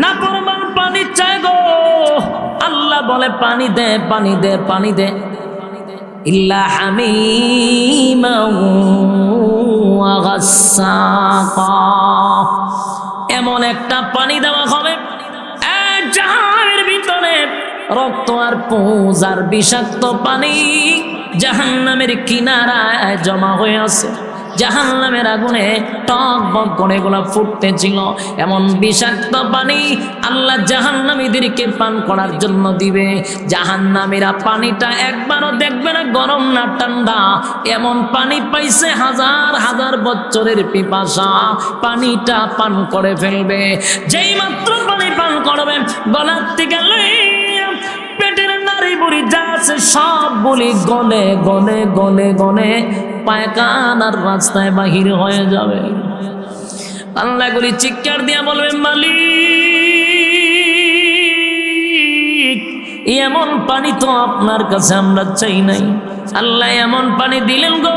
নাফরমান পানি চায় গো, আল্লাহ বলে পানি দে, পানি দে, পানি দে। ইল্লা হামিমান ওয়া গাসসাকা, এমন একটা পানি দেওয়া হবে জাহান্নামের ভিতরে রক্ত আর পুঁজ আর বিষাক্ত পানি জাহান্নামের কিনারায় জমা হয়ে আছে। জাহান্নামের আগুনে টক বক করে এগুলো ফুটতেছিল। এমন বিষাক্ত পানি আল্লাহ জাহান্নামীদেরকে পান করার জন্য দিবে। জাহান্নামীরা পানিটা একবারও দেখবে না গরম না ঠান্ডা, এমন পানি পাইছে হাজার হাজার বছরের পিপাসা, পানিটা পান করে ফেলবে। যেই মাত্র পানি পান করবে গলার থেকে পেটের নারী বুড়ি যা আছে সব বলি গলে গলে গলে গলে পায়খানার রাস্তায় বাহির হয়ে যাবে। আল্লাহ গুলি চিৎকার দিয়া বলবেন মালিক এমন পানি তো আপনার কাছে আমরা চাই নাই। আল্লাহ এমন পানি দিলেন গো,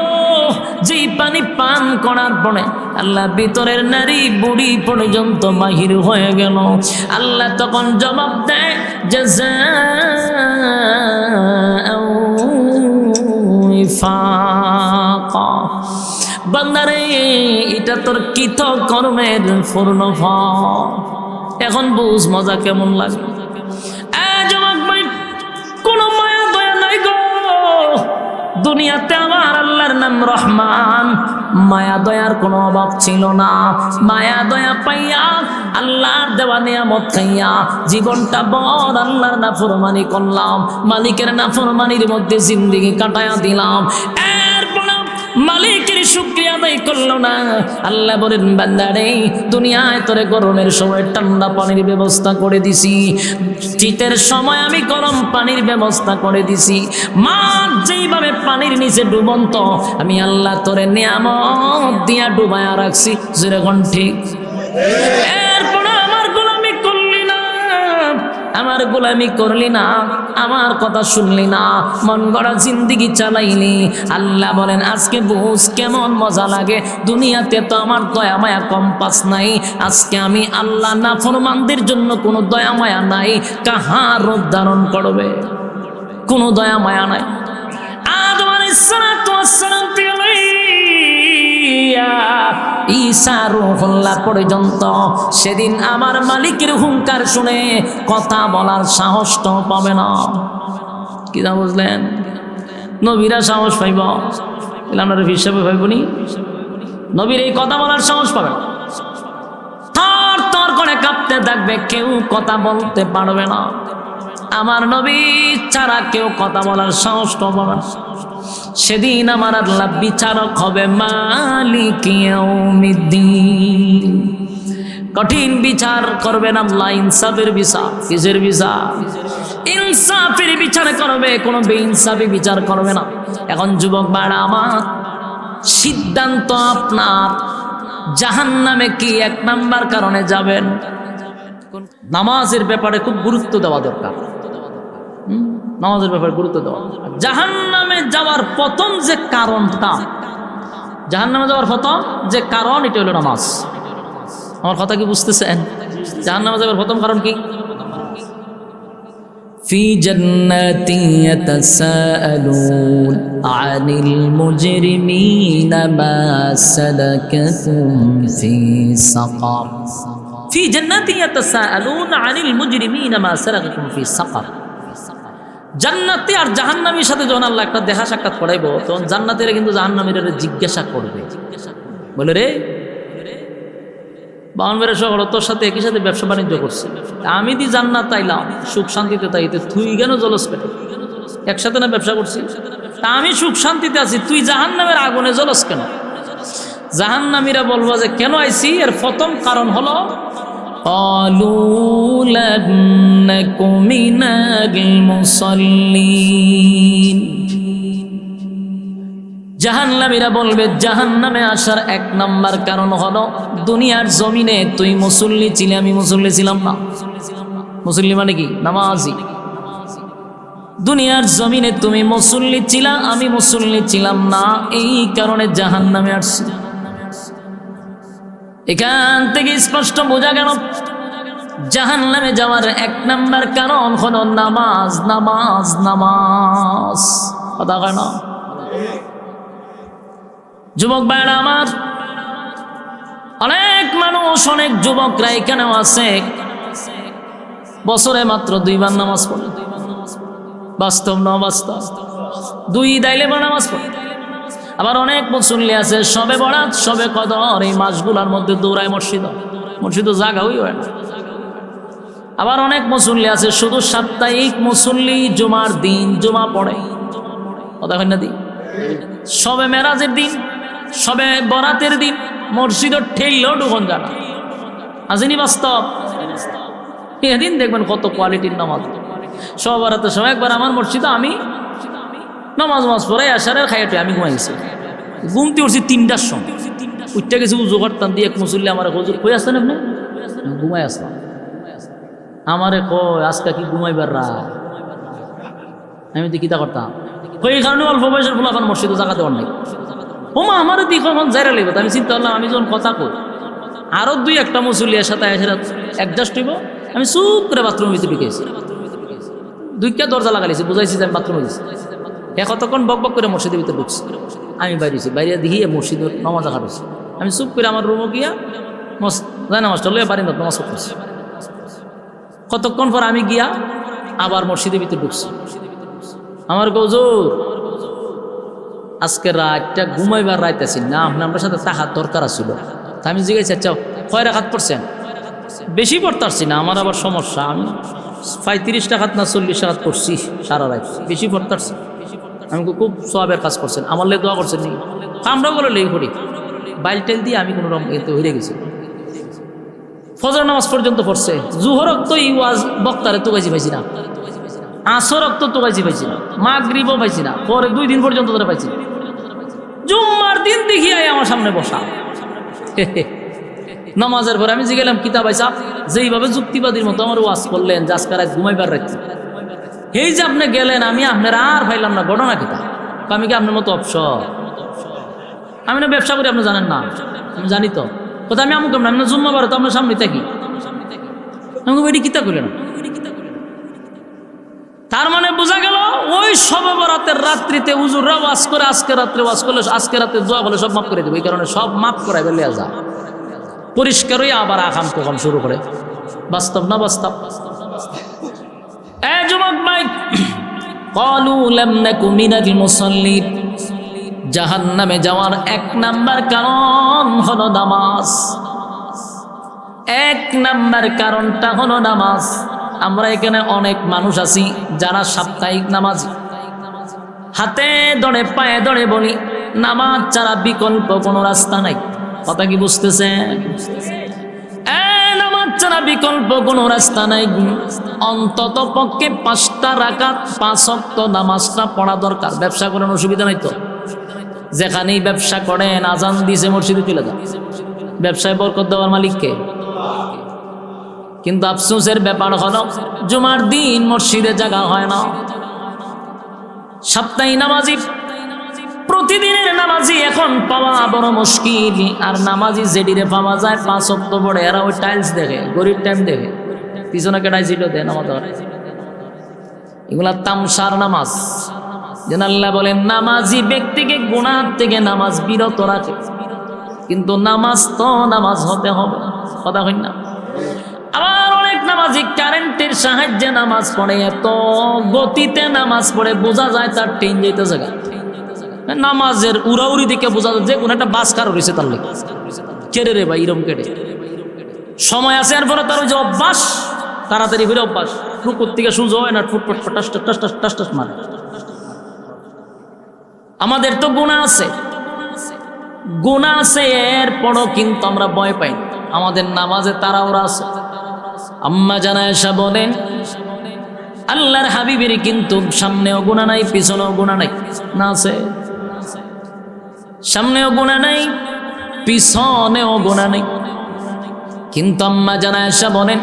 যেই পানি পান করার পরে আল্লাহ ভিতরের নারী বুড়ি পর্যন্ত বাহির হয়ে গেল। আল্লাহ তখন জবাব দেয় বান্দারে এটা তোর কৃত কর্মের পূর্ণ ফল। এখন বুঝ মজা কেমন লাগে। যুবক ভাই, কোনো মায়া দয়া নাই গো দুনিয়াতে। আমার আল্লাহর নাম রহমান, মায়া দয়ার কোনো অভাব ছিল না। মায়া দয়া পাইয়া আল্লাহর দেওয়া নিয়ামত খাইয়া জীবনটা বড় আল্লাহর নাফরমানি করলাম, মালিকের নাফরমানির মধ্যে জিন্দেগি কাটায়া দিলাম। এরপর মালিকের শুকরিয়া আদায় করলো না। আল্লাহ বলেন বান্দারে দুনিয়ায় তোরে গরমের সময় ঠান্ডা পানির ব্যবস্থা করে দিছি, শীতের সময় আমি গরম পানির ব্যবস্থা করে দিছি। মাছ যেইভাবে পানির নিচে ডুবন্ত আমি আল্লাহ তোরে নিয়ামত দিয়া ডুবায়া রাখছি। যেরকম ঠিক আমার গোলামি করলি না, আমার কথা শুনলি না, মন গড়া জিন্দেগি চালাইলি। আল্লাহ বলেন আজকে বুঝ কেমন মজা লাগে। দুনিয়াতে তো আমার দয়া মায়া কম্পাস নাই। আজকে আমি আল্লাহ নাফরমানদের জন্য কোনো দয়া মায়া নাই। কাহার রূপ ধারণ করবে? কোনো দয়া মায়া নাই। আদম আলাইহিস সালাতু ওয়াস সালাম ঈসা রূহুল্লাহ পর্যন্ত সেদিন আমার মালিকের হুঙ্কার শুনে কথা বলার সাহস তো পাবে না। কি না বুঝলেন? নবীরা সাহস পাইব, আমরা হিসাবে ভাইবনি। নবীর এই কথা বলার সাহস পাবে না, থর থর করে কাঁপতে থাকবে, কেউ কথা বলতে পারবে না। আমার নবী ছাড়া কেউ কথা বলার সাহস তো পাবে না। সেদিন আমার আল্লাহ বিচারক হবে, মালিক ইয়াউমিদ্দিন। কঠিন বিচার করবেন আল্লাহ, ইনসাফের বিচার। কিসের বিচার? ইনসাফের বিচার করবে, কোনো বেইনসাফি বিচার করবে না। এখন যুবক ভাইরা আমার, সিদ্ধান্ত আপনার। জাহান্নামে কি এক নাম্বার কারণে যাবেন? নামাজের ব্যাপারে খুব গুরুত্ব দেওয়া দরকার। নামাজের ব্যাপারে গুরুত্ব দেওয়া। জাহান্নামে যাওয়ার প্রথম যে কারণটা, জাহান্নামে যাওয়ার প্রথম যে কারণ, এটা হলো নামাজ। আমার কথা কি বুঝতেছেন? জাহান্নামে যাওয়ার প্রথম কারণ কি? ফি জান্নাতি ইয়াতাসাআলুন আনিল মুজরিমিনা মা সালাকাকুম ফি সাকার। ফি জান্নাতি ইয়াতাসাআলুন আনিল মুজরিমিনা মা সালাকাকুম ফি সাকার। জান্নাতি আর জাহান্নামীর সাথে যখন আল্লাহ একটা দেখা সাক্ষাৎ করাইব, তখন জান্নাতীরা কিন্তু জাহান্নামীরা জিজ্ঞাসা করবে, বলে রে বাউনবের শহর তোর সাথে একই সাথে ব্যবসা বাণিজ্য করছে, আমি দি জান্নাত আইলাম সুখ শান্তিতে, তাইতে তুই কেন জলস পেটে? একসাথে না ব্যবসা করছি, আমি সুখ শান্তিতে আছি, তুই জাহান্নামের আগুনে জলস কেন? জাহান্নামীরা বলবো যে কেন আইছি? এর প্রথম কারণ হলো قالوا لم نك من المصلين। জাহান্নামীরা বলবে জাহান্নামে আসার এক নাম্বার কারণ হলো দুনিয়ার জমিনে তুই মুসল্লি ছিলি, আমি মুসল্লি ছিলাম না। মুসল্লি মানে কি? নামাজি। দুনিয়ার জমিনে তুমি মুসল্লি ছিলা, আমি মুসল্লি ছিলাম না, এই কারণে জাহান্নামে আসছি। এখান থেকে স্পষ্ট বোঝা গেল জাহান্নামে যাওয়ার 1 নাম্বার কারণ হলো নামাজ, নামাজ, নামাজ। কথা কয় না? যুবক ভাইরা আমার, অনেক মানুষ, অনেক যুবকরা এখানেও আছে, বছরে মাত্র 2 বার নামাজ পড়ে। বাস্তব না বাস্তব? 2 দাইলে নামাজ পড়ে। আবার অনেক মুসল্লি আছে সবে বরাত, সবে কদর এই মাসগুলোর মধ্যে দৌড়ায় মসজিদে জায়গা হয় না। আবার অনেক মুসল্লি আছে শুধু সাপ্তাহিক মুসল্লি, জুমার দিন জুমা পড়ে। কথা হয় না? দিন সবে মেরাজের দিন, সবে বরাতের দিন মসজিদের ঠেললেও ঢুকন জানা আসেনি। বাস্তব এদিন দেখবেন কত কোয়ালিটির নামাজ। সব বরাতের সময় একবার আমার মসজিদে আমি নামাজ পড়ে আসারের খাইয়াটে আমি ঘুমাই গেছি। ঘুমতে উঠছি 3টার সময়, উঠতে গেছি উজু করতাম দিয়ে। এক মুসল্লি আমার হুজুর কই আসতেন আপনি? ঘুমাই আসলাম। আমারে কয় আজকে কি ঘুমাইবার রাত? আমি তো কিতা করতাম এই কারণে অল্প বয়সের ফুল এখন মসজিদে জাগাতে অনেক ওমা আমারও দিক এখন যাইরা লাগবে। আমি চিন্তা করলাম আমি যখন কথা কই আরো 2-1টা মুসল্লির সাথে অ্যাডজাস্ট হইব, আমি চুপ করে বাথরুমের ভিতরে ঢুকেছি। 2টা দরজা লাগাইছি, বুঝাইছি যে আমি বাথরুমে গেছি। কতক্ষণ বক বক করে মসজিদের ভিতরে ঢুকছি। আমি বাইরেছি, বাইরে দেখি মসজিদের নামাজ হাঁটছি। আমি চুপ করে আমার রুমে গিয়া নামাজটা লইয়া বাড়ি নামাজ পড়তেছি। কতক্ষণ পর আমি গিয়া আবার মসজিদের ভিতরে ঢুকছি। আমার হুজুর আজকে রাতটা ঘুমাইবার রাত আছি না, আপনার সাথে টাকার দরকার আছিল। তা আমি জিজ্ঞাসা চাও কয় রাকাত পড়ছেন? বেশি পড়তে পারছি না, আমার আবার সমস্যা। আমি 35 টাকাত না 40 টাকাত পড়ছি সারা রাত, বেশি পড়তে পারছি। আমি খুব সওয়াবের কাজ করছেন, আমার লেগে দোয়া করছেন নি? আমরাও বলে লেগে পড়ি। বাইল টেল দিয়ে আমি কোনো রকম এতে হয়ে গেছি। ফজর নামাজ পর্যন্ত পড়ছে। জুহরক তো এই ওয়াজ বক্তারে তো গাইছি পাইছি না, আসরক তো গাইছি পাইছি না, মাগরিবও পাইছি না, পরে 2 দিন পর্যন্ত ধরে পাইছি। জুম্মার দিন দেখি আমার সামনে বসা। নামাজের পরে আমি জিগেলাম কিতাব আইসা যেইভাবে যুক্তিবাদীর মতো আমার ওয়াজ করলেন যে আজকে রাত ঘুমাইবার রাখছি, এই যে আপনি গেলেন আমি আপনার আর পাইলাম না, ঘটনা কিতা? আমি কি আপনার মতো অবসর? আমি না ব্যবসা করি, আপনি জানেন না? আমি জানি তো কোথায় আমি আমুক আপনি জুম্মা বারো তো আপনার সামনে থাকি। আমি এটি কিতা করলেন? তার মানে বোঝা গেল ওই শবে বরাতের রাত্রিতে হুজুররা ওয়াজ করে আজকে রাত্রে ওয়াজ করলে আজকে রাত্রে দোয়া করলে সব মাফ করে দেবে। এই কারণে সব মাফ করাই বেলে যায়, পরিষ্কার হয়ে আবার আকাম কখন শুরু করে। বাস্তব না বাস্তব? যুবক ভাই, ক্বালু লাম নাকু মিনাল মুসাল্লিন, জাহান্নামে যাওয়ার 1 নাম্বার কারণ হলো নামাজ। 1 নাম্বার কারণটা হলো নামাজ। আমরা এখানে অনেক মানুষ আছি যারা সাপ্তাহিক নামাজি, হাতে ধরে পায়ে ধরে বলি নামাজ ছাড়া বিকল্প কোনো রাস্তা নাই। কথা কি বুঝতেছেন? নামাজ ছাড়া বিকল্প কোনো রাস্তা নাই। অন্তত পক্ষে 5টা রাকাত 5 ওয়াক্ত নামাজটা পড়া দরকার। ব্যবসা করার অসুবিধা নাই তো? যেখানেই ব্যবসা করেন আজান দিছে মসজিদে চলে যান। ব্যবসায় বরকত দেওয়ার মালিককে। কিন্তু আফসোসের ব্যাপার হলো জুমার দিন মসজিদে জায়গা হয় না। সপ্তাহে নামাজি, প্রতিদিনের নামাজি এখন পাওয়া বড় মুশকিল। আর নামাজি যেটিরে পাওয়া যায় 5 ওয়াক্ত পড়ে, এরা ওই টাইলস দেখে, গরিব টাইম দেখে, পিছনে কেটাই ছিল দেয় নামাজ। এগুলা তামসার নামাজ। যেন আল্লাহ বলেন নামাজি ব্যক্তিকে গুনাহ থেকে নামাজ বিরত রাখে, কিন্তু নামাজ তো নামাজ হতে হবে। কথা হয় না? আবার অনেক নামাজি কারেন্টের সাহায্যে নামাজ পড়ে, এত গতিতে নামাজ পড়ে বোঝা যায় তার ট্রেন যেতে জায়গা। নামাজের উড়াউড়ি দিকে বোঝা যায় যে কোনো একটা বাস কার রয়েছে তার লেগে। কেড়ে রে ভাই এরম কেটে সময় আছে, এরপরে তার ওই যে অভ্যাস, তাড়াতাড়ি করে অভ্যাস, রুকুর থেকে সূর্য হয় না, ফুটফট টাস টাস টাস টাস টাস মারে। আমাদের তো গুনাহ আছে, গুনাহ আছে, এরপরও কিন্তু আমরা ভয় পাই। আমাদের নামাজে তাড়াহুড়া আছে। আম্মা জানা এসা বলেন আল্লাহর হাবিবের কিন্তু সামনেও গুনাহ নাই, পিছনেও গুনাহ নাই। না আছে? সামনেও গুনাহ নাই, পিছনেও গুনাহ নাই। কিন্তু আম্মা জানা এসা বলেন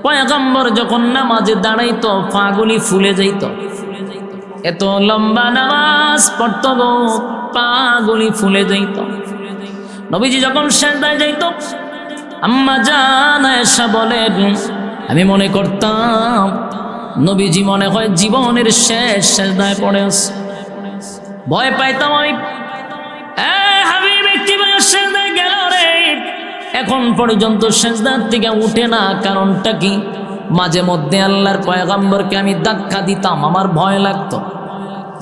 পয়গম্বর যখন নামাজে দাঁড়াইতো পাগুলি ফুলে যাইত। এত লম্বা নামাজ পড়তো গো, পাগুলি ফুলে যাইত। নবীজি যখন সিজদায় যাইত আম্মা জান আয়েশা বলেন, আমি মনে করতাম নবীজি মনে হয় জীবনের শেষ সেজদায় পড়ে আছে। ভয় পাইতাম আমি, হাবিব কিভাবে সেজদায় গেল রে, এখন পর্যন্ত সেজদার থেকে উঠে না। কারণটা কি? মাঝে মধ্যে আল্লাহর পয়গম্বরকে আমি ধাক্কা দিতাম, আমার ভয় লাগতো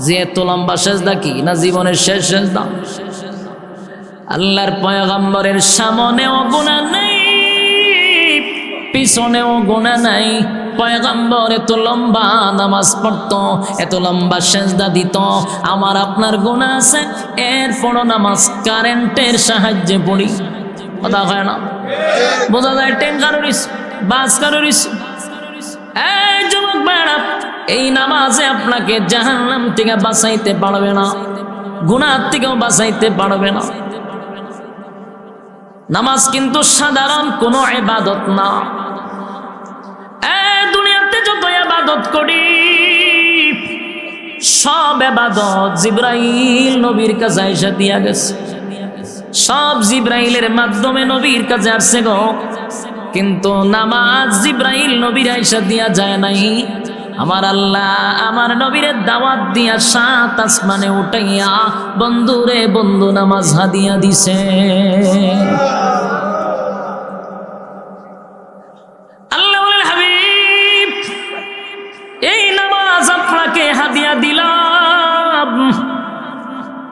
যে এত লম্বা সেজদা কি না জীবনের শেষ সেজদা। আল্লাহর পয়গম্বরের সামনেও গুনাহ নাই, পিছনেও গুনাহ নাই। পয়গম্বর এত লম্বা নামাজ পড়তো, এত লম্বা সেজদা দিত, আমার আপনার গুনাহ আছে, এরপরও নামাজ কারেন্টের সাহায্যে পড়ি। কথা হয় না? বোঝা যায় ট্রেন কারোরিস, বাস কারোরিস। এই যুবক ভাইরা, এই নামাজে আপনাকে জাহান্নাম থেকে বাঁচাইতে পারবে না, গুনাহ থেকেও বাঁচাইতে পারবে না। নামাজ কিন্তু সাধারণ কোনো ইবাদত না। দুনিয়াতে যত ইবাদত করি সব ইবাদত জিবরাইল নবীর কাছে আয়েশা দিয়া গেছে, সব জিবরাইলের মাধ্যমে নবীর কাছে আসছে গো। কিন্তু নামাজ জিবরাইল নবীর আয়েশা দিয়া যায় নাই। আমার আল্লাহ আমার নবীর দাওয়াত দিয়া 7 আসমানে উঠাইয়া বন্ধুরে বন্ধু নামাজ হাদিয়া দিছে। আল্লাহ বলেন, হাবিব এই নামাজ আপনাকে হাদিয়া দিলাম।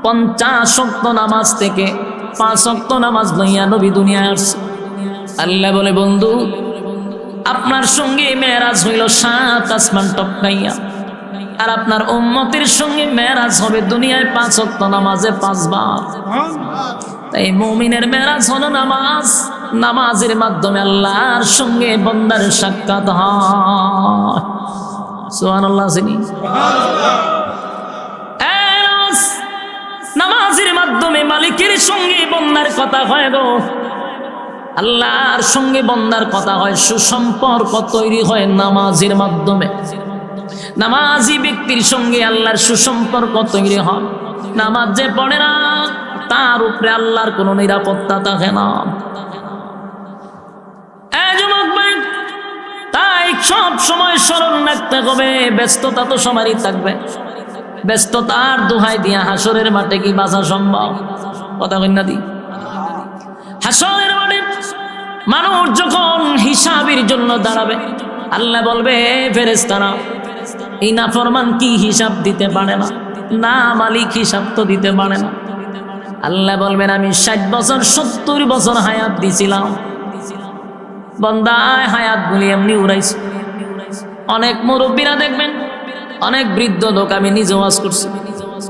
50 ওয়াক্ত নামাজ থেকে 5 ওয়াক্ত নামাজ লইয়া নবী দুনিয়ায় আসছে। আল্লাহ বলে, বন্ধু আপনার সঙ্গে মেরাজ হইল 7 আসমান টপকাইয়া, আর আপনার উম্মতের সঙ্গে মেরাজ হবে দুনিয়ায় 5 ওয়াক্ত নামাজে 5 বার। তাই মুমিনের মেরাজ হলো নামাজ, নামাজের মাধ্যমে আল্লাহর সঙ্গে বান্দার সাক্ষাৎ হয়। সুবহানাল্লাহ। নামাজের মাধ্যমে মালিকের সঙ্গে বান্দার কথা হয় গো, আল্লাহর সঙ্গে বান্দার কথা হয়, সুসম্পর্ক তৈরি হয় নামাজের মাধ্যমে। নামাজি ব্যক্তির সঙ্গে আল্লাহর সুসম্পর্ক তৈরি হয়। নামাজ যে পড়ে না তার উপরে আল্লাহর কোনো নিরাপত্তা থাকে না। যুবক ভাই, তাই সব সময় স্মরণ রাখতে হবে, ব্যস্ততা তো সবারই থাকবে, ব্যস্ততার দোহাই দিয়া হাসরের মাঠে কি বাঁচা সম্ভব? কথা কইনা দি। হাসরের মাঠে মানুষ যখন হিসাবের জন্য দাঁড়াবে, আল্লাহ বলবে, ফেরেশতারা এই নাফরমান কি হিসাব দিতে পারে না? না, মালিক হিসাব তো দিতে পারে না। আল্লাহ বলবেন, আমি 60 বছর 70 বছর হায়াত দিছিলাম, বান্দা হায়াত গুলি এমনি উড়াইছে। অনেক মুরব্বীরা দেখবেন, অনেক বৃদ্ধ লোক, আমি নিজে ওয়াজ করছি,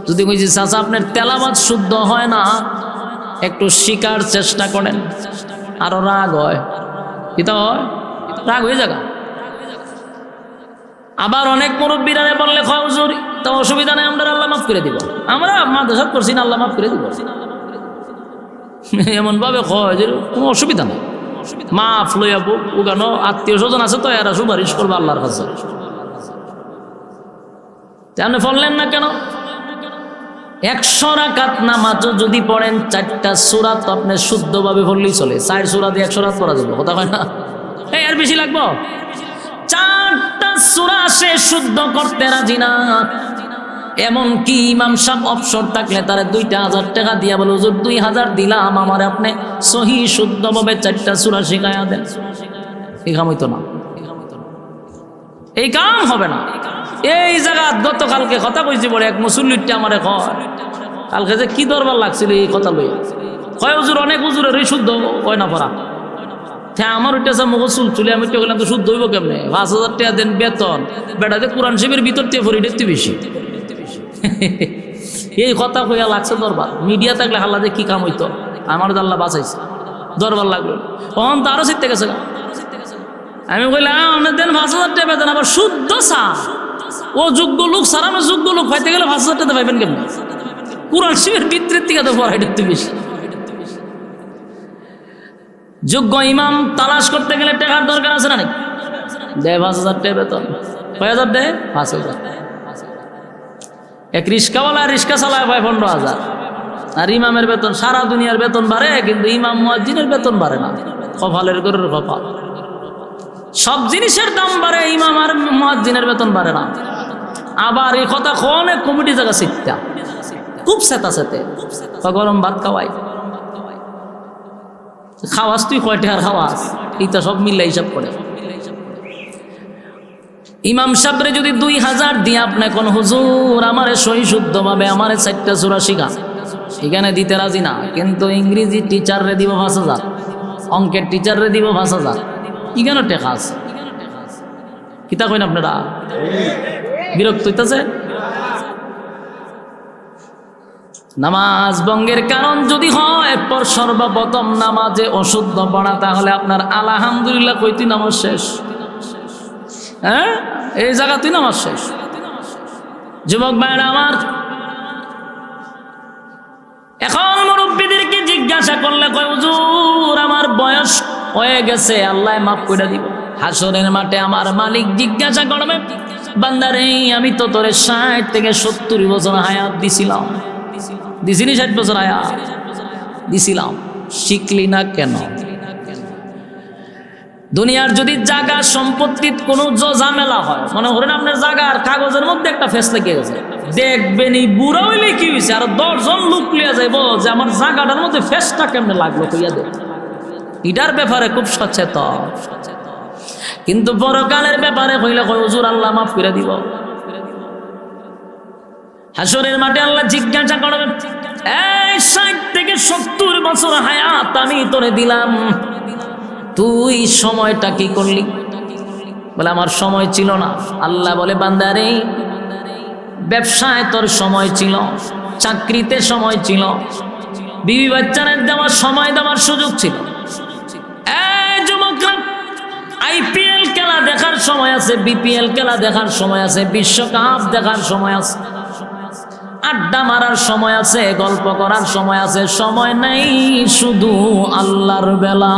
যদি কইছি চাচা আপনার তেলাওয়াত শুদ্ধ হয় না, একটু শিকার চেষ্টা করেন, আরো রাগ হয়। কি তো হয়? রাগ হয়ে যাবে। আবার অনেক মুরব্বীরা বললে হুজুর তা অসুবিধা নেই, আমরা আল্লাহ মাফ করে দিব, আমরা মাদ্রাসা করছি না, আল্লাহ মাফ করে দিব, এমন ভাবে কয় যে কোনো অসুবিধা নেই, মাফ লইয়া ওখানে আত্মীয় স্বজন আছে তো এরা সুপারিশ করবো আল্লাহর কাছে। আপনি পড়লেন না কেন? 100 রাকাত নামাজ যদি পড়েন 4টা সূরা তো আপনি শুদ্ধভাবে পড়লেই চলে। 4 সূরা দিয়ে 100 রাত পড়া যাবে, কথা হয় না? এর বেশি লাগবো? 4টা সূরা সে শুদ্ধ করতে রাজি না। এমনকি ইমাম সাহেব অবসর থাকলে তারা 2000 টাকা দিয়া বলে, হুজুর 2000 দিলাম, আমার আপনি সহি শুদ্ধভাবে 4টা সূরা শিখাইয়া দেন। এই কাম হইতো না, এই কাম হবে না। এই জায়গা গতকালকে কথা কইছি, বলে এক মুসল্লিটা আমারে কয়, কালকে যে কি দরবার লাগছিল এই কথা লইয়া, কয় হুজুর অনেক হুজুরের এই শুদ্ধ হয় না পড়া। হ্যাঁ, আমার ওইটা আছে মুখসুল চুলে, আমি তো গেলাম তো শুদ্ধ হইব কেমনে? 5000 টাকা দেন বেতন, বেটাতে কোরআন শরীফের ভিতর থেকে পড়ি দেখতে বেশি। এই কথা কইয়া লাগছে দরবার। মিডিয়া থাকলে হাল্লাতে কি কাম হইতো, আমার আল্লাহ বাঁচাইছে, দরবার লাগলো তখন তো আরো চিত্তে গেছে। আমি কইলাম আপনার দেন 5000 টাকা বেতন, আবার শুদ্ধ চা, ও যোগ্য লোক ছাড়া আমরা যোগ্য লোক পাইতে গেলে 5000 টাকা পাইবেন কেমন? কোরআন শরীফের ভিতরের থেকে তো পড়াই দেখতে বেশি। যোগ্য ইমাম তালাশ করতে গেলে টাকার দরকার আছে না? দেয় 5000 টাকা বেতন, কয় হাজার দেয়? 5000। এক রিক্সাওয়ালা রিক্সা চালায় পায় 15,000, আর ইমামের বেতন সারা দুনিয়ার বেতন বাড়ে, কিন্তু ইমাম মুয়াজ্জিনের বেতন বাড়ে না। কপালের গরুর কপাল। সব জিনিসের দাম বাড়ে, ইমাম আর মুয়াজ্জিনের বেতন বাড়ে না। আবার এই কথা অনেক কমিটি জায়গা শিখতা খুব সেতা সেতে গরম ভাত খাওয়াই, খাওয়াস তুই কয়টা আর খাওয়াস, এইটা সব মিল্লা হিসাব করে। ইমাম সাহেবরে যদি 2000 দিয়ে আপনি কোন হুজুর আমারে সহি শুদ্ধ ভাবে আমারে 4টা সূরা শিখা, এখানে দিতে রাজি না, কিন্তু ইংরেজি টিচাররে দিব 5000, অঙ্কের টিচাররে দিব 5000, এখানে টেকা আছে। কিতা কইন আপনারা? বিরক্ত হইতেছে? নামাজ ভঙ্গের কারণ যদি হয় পর সর্বপ্রথম নামাজে অশুদ্ধ পড়া, তাহলে আপনার আলহামদুলিল্লাহ কইতি নামাজ শেষ। হ্যাঁ, এই জায়গাতেই নামাজ শেষ। যুবক ভাইরা আমার, এখন মুরব্বীদেরকে জিজ্ঞাসা করলে কয় হুজুর আমার বয়স হয়ে গেছে, আল্লাহ মাফ করে দিব। হাসরের মাঠে আমার মালিক জিজ্ঞাসা করবে, বান্দারে আমি তো তোরে 60 থেকে 70 বছর হায়াত দিছিলাম, দিছিনি 60 বছর হায়াত দিছিলাম, শিখলি না কেন? দুনিয়ার যদি জায়গা সম্পত্তির কোনো ঝামেলা হয়, মনে করেন আপনার জায়গার কাগজের মধ্যে একটা ফেস লেগে গেছে, দেখবেন এই বুড়া হইলে কি হয়েছে, আর 10 জন লোক লিয়া যাইব যে আমার জায়গাটার মধ্যে ফেসটা কেমনে লাগলো কইয়া দে। এটার ব্যাপারে খুব সচেতন, কিন্তু পরকালের ব্যাপারে কইলে কই হুজুর আল্লাহ মাফ করে দিব। হাসরের মাঠে আল্লাহ জিজ্ঞাসা করবেন, এই 60 থেকে 70 বছর হায়াত আমি তোরে দিলাম, তুই সময়টা কি করলি? বলে আমার সময় ছিল না। আল্লাহ বলে বান্দারে ব্যবসায় তোর সময় ছিল, চাকরিতে সময় ছিল, বিবি বাচ্চাদের দেওয়ার সময় দেওয়ার সুযোগ ছিল। এই যুবকরা, আইপিএল খেলা দেখার সময় আছে, বিপিএল খেলা দেখার সময় আছে, বিশ্বকাপ দেখার সময় আছে, আড্ডা মারার সময় আছে, গল্প করার সময় আছে, সময় নেই শুধু আল্লাহর বেলা।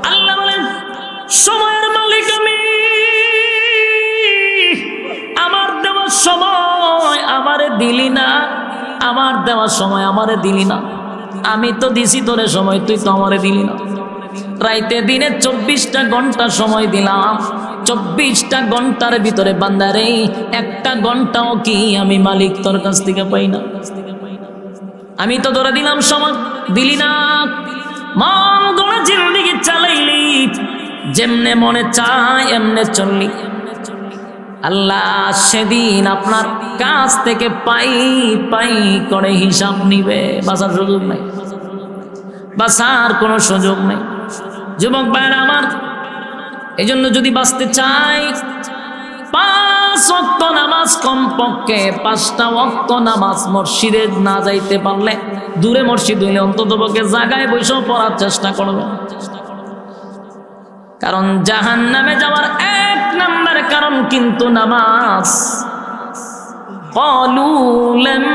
আল্লাহ বলেন সময়ের মালিক আমি, আমার দেওয়া সময় আমারে দিলি না, আমার দেওয়া সময় আমারে দিলি না, আমি তো দিছি তোরে সময়, তুই তো আমারে দিলি না। রাইতে দিনে 24টা ঘন্টা সময় দিলাম, 24টা ঘন্টার ভিতরে বান্দারে 1টা ঘন্টাও কি আমি মালিক তোর কাছ থেকে পাই না? আমি তো ধরে দিলাম সময়, দিলি না। মন গড়া জিন্দেগি চালাইলি, যেমনে মনে চায় এমনে চললি। আল্লাহ সেদিন আপনার কাছ থেকে পাই পাই করে হিসাব নিবে, বাঁচার সুযোগ নাই, বাঁচার কোনো সুযোগ নেই। যুবক ভাইরা আমার, এই জন্য যদি বাঁচতে চাই 5 ওয়াক্ত নামাজ, কমপক্ষে 5টা ওয়াক্ত নামাজ মসজিদে না যাইতে পারলে, দূরে মসজিদ হইলে অন্তত পক্ষে জায়গায় বসেও পড়ার চেষ্টা করবে। কারণ জাহান্নামে যাওয়ার 1 নাম্বার কারণ কিন্তু নামাজ। ক্বালু লাম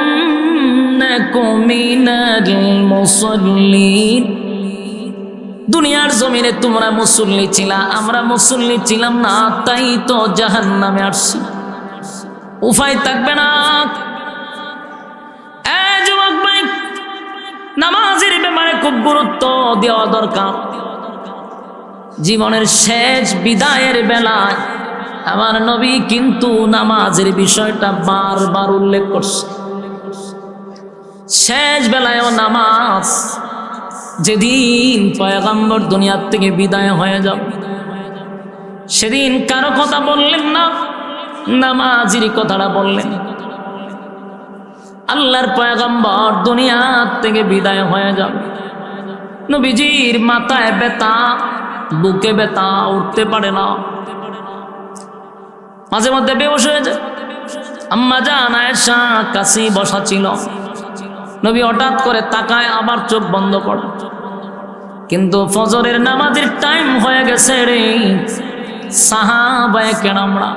নাকু মিনাল মুসাল্লিন, দুনিয়ার জমিনে তোমরা মুসল্লি ছিলা, আমরা মুসল্লি ছিলাম না, তাই তো জাহান্নামে আসছি, উপায় থাকবে না। এই যুবক ভাই, নামাজের ব্যাপারে খুব গুরুত্ব দেওয়া দরকার। জীবনের শেষ বিদায়ের বেলায় আমার নবী কিন্তু নামাজের বিষয়টা বারবার উল্লেখ করছে। শেষ বেলায়ও নামাজ, যেদিন পয়গম্বর দুনিয়ার থেকে বিদায় হয়ে যাবে সেদিন কারো কথা বললেন না, নামাজের কথাটা বললেন। আল্লাহর পয়গম্বর দুনিয়ার থেকে বিদায় হয়ে যাবে, নবীজির মাথায় ব্যথা, বুকে ব্যথা, উঠতে পারে না, মাঝে মধ্যে বেহুশ হয়ে যায়। আম্মা জান আয়েশা কাছে বসা ছিল, নবী হঠাৎ করে তাকায়, আবার চোখ বন্ধ করে, কিন্তু ফজরের নামাজের টাইম হয়ে গেছে রে। সাহাবায়ে কেরামরা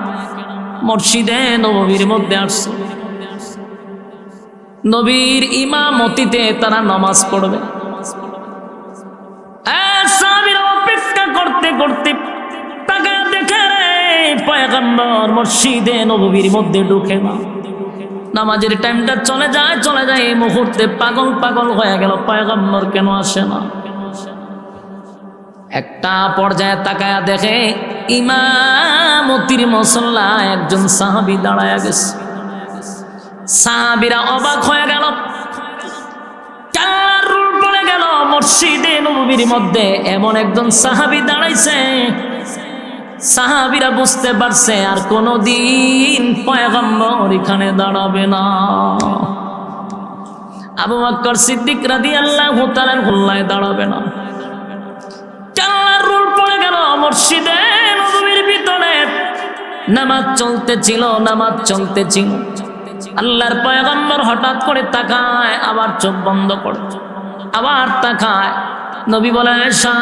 মসজিদে নববীর মধ্যে আসছে, নবীর ইমামতিতে তারা নামাজ পড়বে। সাহাবীরা অপেক্ষা করতে করতে তাকায় দেখে রে পয়গম্বর মসজিদে নববীর মধ্যে ঢুকে না। নামাজের টাইমটা চলে যায়, এই মুহূর্তে পাগল পাগল হয়ে গেল, পয়গম্বর কেন আসে না? একটা পর্যায়ে তাকায়া দেখে ইমামতির মুসল্লায় একজন সাহাবী দাঁড়ায়া গেছে। সাহাবীরা অবাক হয়ে গেল, কান্নার রোল পড়ে গেল। মসজিদে নববীর মধ্যে এমন একজন সাহাবী দাঁড়াইছে, সাহাবীরা বুঝতে পারছে আর কোনদিন পয়গম্বর এখানে দাঁড়াবে না। আবু বকর সিদ্দিক রাদিয়াল্লাহু তাআলা হুল্লায় দাঁড়াবে না। কান্নার রোল পড়ে গেল। মসজিদে নববীর ভিতরে নামাজ চলতেছিল। আল্লাহর পয়গম্বর হঠাৎ করে তাকায়, আবার চোখ বন্ধ করে, আবার তাকায়। নবী বলে, আয়েশা,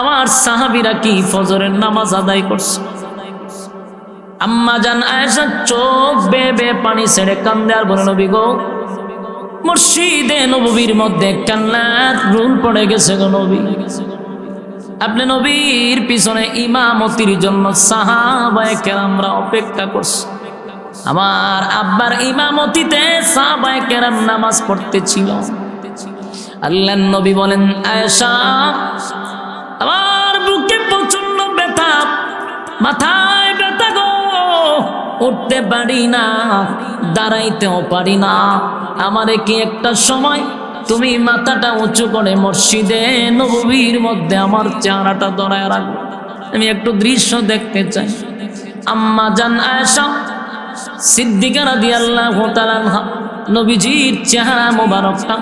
আমার সাহাবীরা কি ফজরের নামাজ আদায় করছে? আম্মা জান আয়েশা চোখ বেয়ে পানি ছেড়ে কান্দে আর বলে, নবী গো, মসজিদে নববীর মধ্যে কান্নার রুল পড়ে গেছে গো নবী। আপনি নবীর পিছনে ইমামতির জন্য সাহাবায়ে কেরামরা অপেক্ষা করছে। আমার আব্বার ইমামতিতে সাহাবায়ে কেরাম নামাজ পড়তেছিল। আল্লাহর নবী বলেন, আয়েশা, আমার বুকে প্রচন্ড ব্যথা, মাথায় ব্যথা গো, উঠতে পারি না, দাঁড়াইতেও পারি না। আমারে কি একটা সময় তুমি মাথাটা উঁচু করে মসজিদে নববীর মধ্যে আমার চেহারাটা ধরায় রাখবে, আমি একটু দৃশ্য দেখতে চাই। আম্মা জান আয়েশা সিদ্দিকা রাদিয়াল্লাহু তাআলা আনহা নবীজির চেহারা মোবারকটা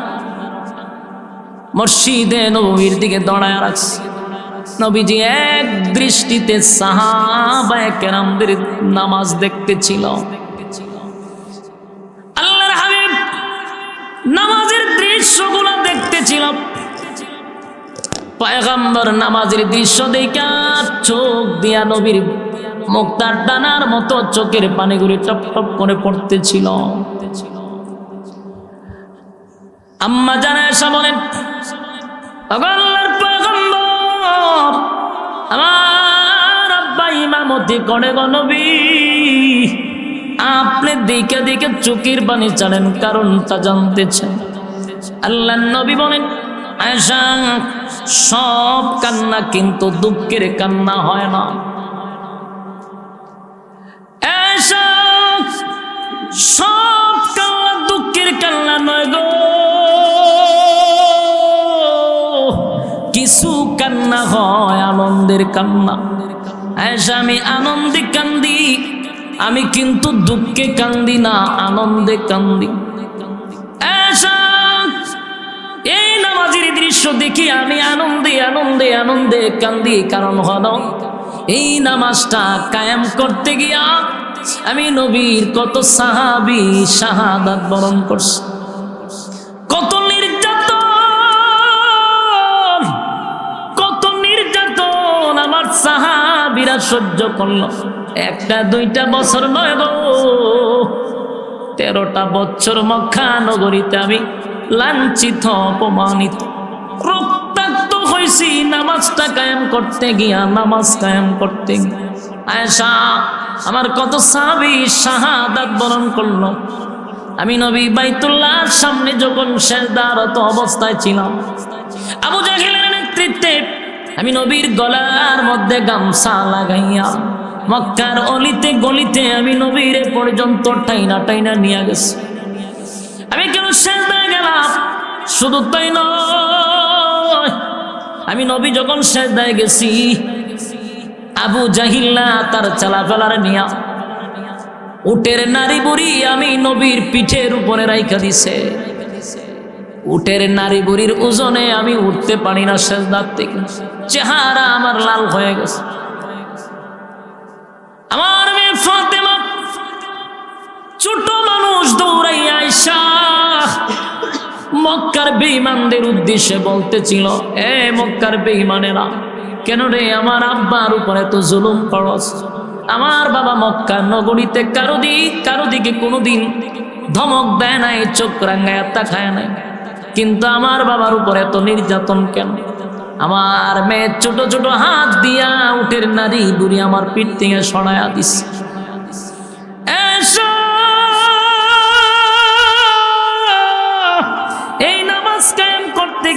মসজিদে নববীর দিকে দৌড়ায় রাখছে। নবীজি এক দৃষ্টিতে সাহাবায়ে কেরামদের নামাজ দেখতেছিল। আল্লাহর হাবিব নামাজের দৃশ্যগুলো দেখতেছিল। পয়গম্বর নামাজের দৃশ্য দেখা চোখ দিয়া নবীর মুক্তার টানার মতো চোখের পানিগুলি টপ টপ করে পড়তেছিল। আম্মা জান আয়েশা বলেন, আল্লাহর পয়গম্বর, আমার আব্বা ইমামতি করে গো নবী, আপনি দেখে দেখে চোখের পানি ছাড়েন, কারণটা জানতে চান। আল্লাহর নবী বলেন, আয়েশা, সব কান্না কিন্তু দুঃখের কান্না হয় না। আয়েশা, সব কান্না দুঃখের কান্না নয় গো, কিছু কান্না হয় আনন্দের কান্না। আয়েশা, আমি আনন্দে কান্দি, আমি কিন্তু দুঃখে কান্দি না, আনন্দে কান্দি। আয়েশা, এই নামাজের দৃশ্য দেখি আমি আনন্দে আনন্দে আনন্দে কান্দি, কারণ হলো এই নামাজটা কায়েম করতে গিয়া আমি নবীর কত সাহাবী শাহাদাত বরণ করছে, কত নির্যাতন আমার সাহাবীরা সহ্য করলো। একটা দুইটা বছর নয় গো, 13টা বছর মক্কা নগরীতে আমি লাঞ্ছিত, অপমানিত, রক্তাক্ত হয়েছি নামাজটা কায়েম করতে গিয়া, নামাজ কায়েম করতে গিয়া। আয়েশা, আমার কত সাহাবী শাহাদাত বরণ করলো। আমি নবী বাইতুল্লাহর সামনে যখন সিজদারত অবস্থায় ছিলাম, আবু জাহেলের নেতৃত্বে আমি নবীর গলার মধ্যে গামছা লাগাইয়া মক্কার অলিতে গলিতে আমি নবীর পর্যন্ত টাইনা টাইনা নিয়ে গেছি। আমি কেন সিজদায় গেলাম, শুধু তাই নয়, আমি নবী যখন সিজদায় গেছি, আবু জাহিল্লা তার চালাফেলার নিয়া উটের নারী বুড়ি আমি নবীর পিঠের উপরে রাইখা দিছে। উটের নারী বুড়ির ওজনে আমি উঠতে পারি না সিজদার থেকে, চেহারা আমার লাল হয়ে গেছে। আমার মেয়ে ফাতেমা, ছোট মানুষ, দৌড়াইয়া আয়েশা মক্কার বেঈমানদের উদ্দেশ্যে বলতেছিল, এ মক্কার বেঈমানেরা, কেন রে আমার আব্বার উপরে তো জুলুম করস? আমার বাবা মক্কা নগরীতে কারো দিকে কোনোদিন ধমক দেয় নাই, চোখ রাঙ্গায় তাকায় নাই, কিন্তু আমার বাবার উপরে এত নির্যাতন কেন? আমার মেয়ে ছোট ছোট হাত দিয়া উটের নারী বুড়ি আমার পিঠ থেকে সরাইয়া দিস।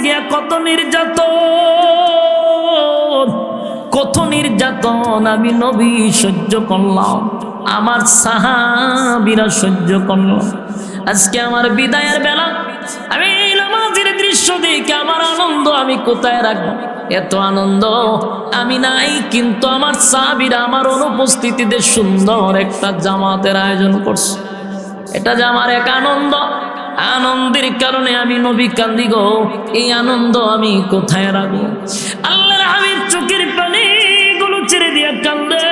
গিয়া কত নির্যাতন আমি নবী সহ্য করলাম, আমার সাহাবীরা সহ্য করলাম। আজকে আমার বিদায়ের বেলা আমি এই নামাজের দৃশ্য দেখে আমার আনন্দ আমি কোথায় রাখবো? এত আনন্দ আমি নাই, কিন্তু আমার সাহাবীরা আমার অনুপস্থিতিতে সুন্দর একটা জামাতের আয়োজন করছে। এটা যে আমার এক আনন্দ, আনন্দের কারণে আমি নবী কান্দি গো। এই আনন্দ আমি কোথায় রাখবো? আল্লাহর হাবিব চোখের পানিগুলো ছেড়ে দিয়া কান্দে।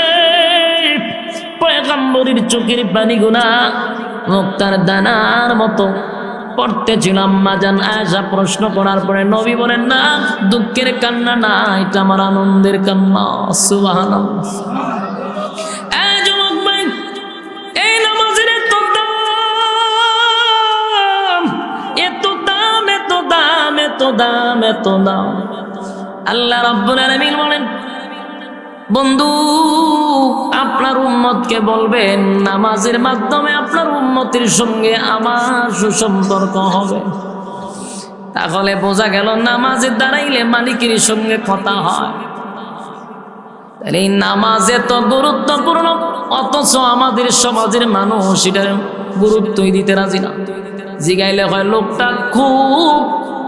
পয়গম্বরের চোখের পানিগুলা মুক্তার দানার মতো পড়তেছিল। আম্মা জান আয়েশা প্রশ্ন করার পরে নবী বলেন, না, দুঃখের কান্না না, এটা আমার আনন্দের কান্না। সুবহানাল্লাহ। এই যুবক ভাই, এই নামাজের এত দাম, এত দাম, এত দাম, এত দাম, এত দাম। আল্লাহ রাব্বুল আলামিন বলেন, বন্ধু আপনার উম্মতকে বলবেন নামাজের মাধ্যমে আপনার উম্মতের সঙ্গে আমার সুসম্পর্ক হবে। তাহলে বোঝা গেল নামাজে দাঁড়াইলে মালিকের সঙ্গে কথা হয়। এই নামাজ এত গুরুত্বপূর্ণ, অথচ আমাদের সমাজের মানুষ এটার গুরুত্বই দিতে রাজি না। জিগাইলে হয় লোকটা খুব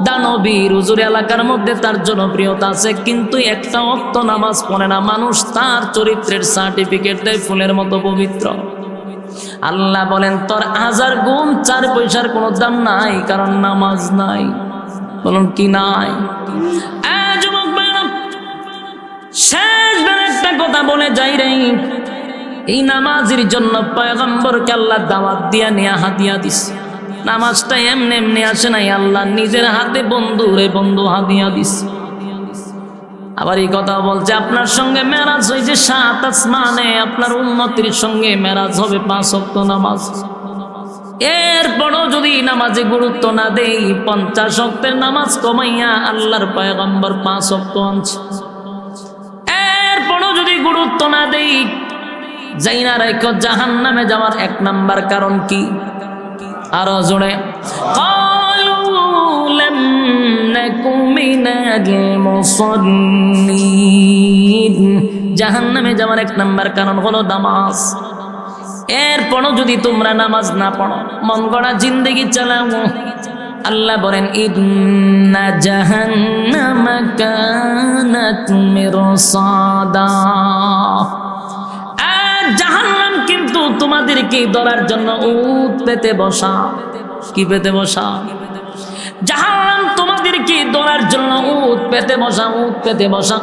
দানবীর, হুজুর এলাকার মধ্যে তার জনপ্রিয়তা আছে, কিন্তু একটা ওয়াক্ত নামাজ পড়ে না। মানুষ তার চরিত্রের সার্টিফিকেট দেয় ফুলের মতো পবিত্র। আল্লাহ বলেন, তোর 1000 গুণ 4 পয়সার কোনো দাম নাই, কারণ নামাজ নাই। বলুন কি নাই? যুবক ভাইরা, শেষবার একটা কথা বলে যাই রে, এই নামাজের জন্য পয়গম্বরকে আল্লাহ দাওয়াত দিয়া নিয়ে হাদিয়া দিছে। নামাজটা এমনি এমনি আসে নাই, আল্লাহ নিজের হাতে বন্ধু হাদিয়া দিছে। আবার এই কথা বলছে, আপনার সঙ্গে মেরাজ হয়েছে 7 আসমানে, আপনার উম্মতের সঙ্গে মেরাজ হবে 5 ওয়াক্ত নামাজ। এরপরও যদি নামাজে গুরুত্ব না দেই, 50 ওয়াক্তের নামাজ কমাইয়া আল্লাহর পয়গম্বর 5 ওয়াক্ত আনছে। এরপরও যদি গুরুত্ব না দেই, যাই না রাখো জাহান্নামে যাওয়ার 1 নাম্বার কারণ কি? আরো জোরে, ক্বালু লাম নাকু মিনাল মুসাল্লিন। জাহান্নামে যাওয়ার 1 নাম্বার কারণ হলো নামাজ। এরপরও যদি তোমরা নামাজ না পড়ো, মন গড়া জিন্দেগি চালাও, আল্লাহ বলেন, ইন্না জাহান্নামা কানাত মিরসাদা। জাহান্নাম কিন্তু তোমাদেরকে ধরার জন্য উট পেতে বসা। কি পেতে বসা? জাহান্নাম তোমাদেরকে ধরার জন্য উট পেতে বসা, উট পেতে বসা।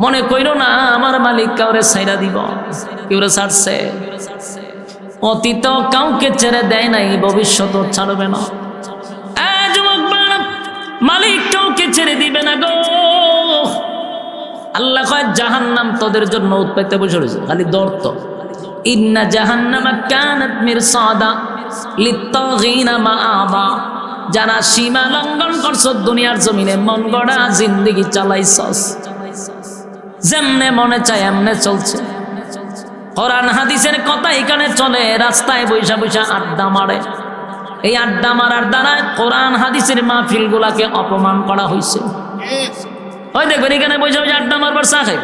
মনে কইরো না আমার মালিক কাউরে ছাইরা দিব, কেউরে ছাড়ছে। অতীত কাউকে ছেড়ে দেয় নাই, ভবিষ্যৎ ছাড়বে না। যুবক বাবা, মালিক কাউকে ছেড়ে দিবে না গো। আল্লাহ কয় জাহান্নাম তোদের জন্য উৎপেতে বসে রয়েছে, খালি দৌড়ত। ইন্না জাহান্নামা কানাত মিরসাদা লিত্তাগিনা মাআবা। যারা সীমা লঙ্ঘন করছো দুনিয়ার জমিনে, মন গড়া জিন্দেগি চালাইছস, যেমনে মনে চায় এমনে চলছে। কোরআন হাদিসের কথা এখানে চলে, রাস্তায় বৈশা বৈশা আড্ডা মারে। এই আড্ডা মারার দ্বারা কোরআন হাদিসের মাহফিল গুলাকে অপমান করা হয়েছে। ওই দেখবেন এখানে বৈশা বৈশা আড্ডা মারবার চা খাইব,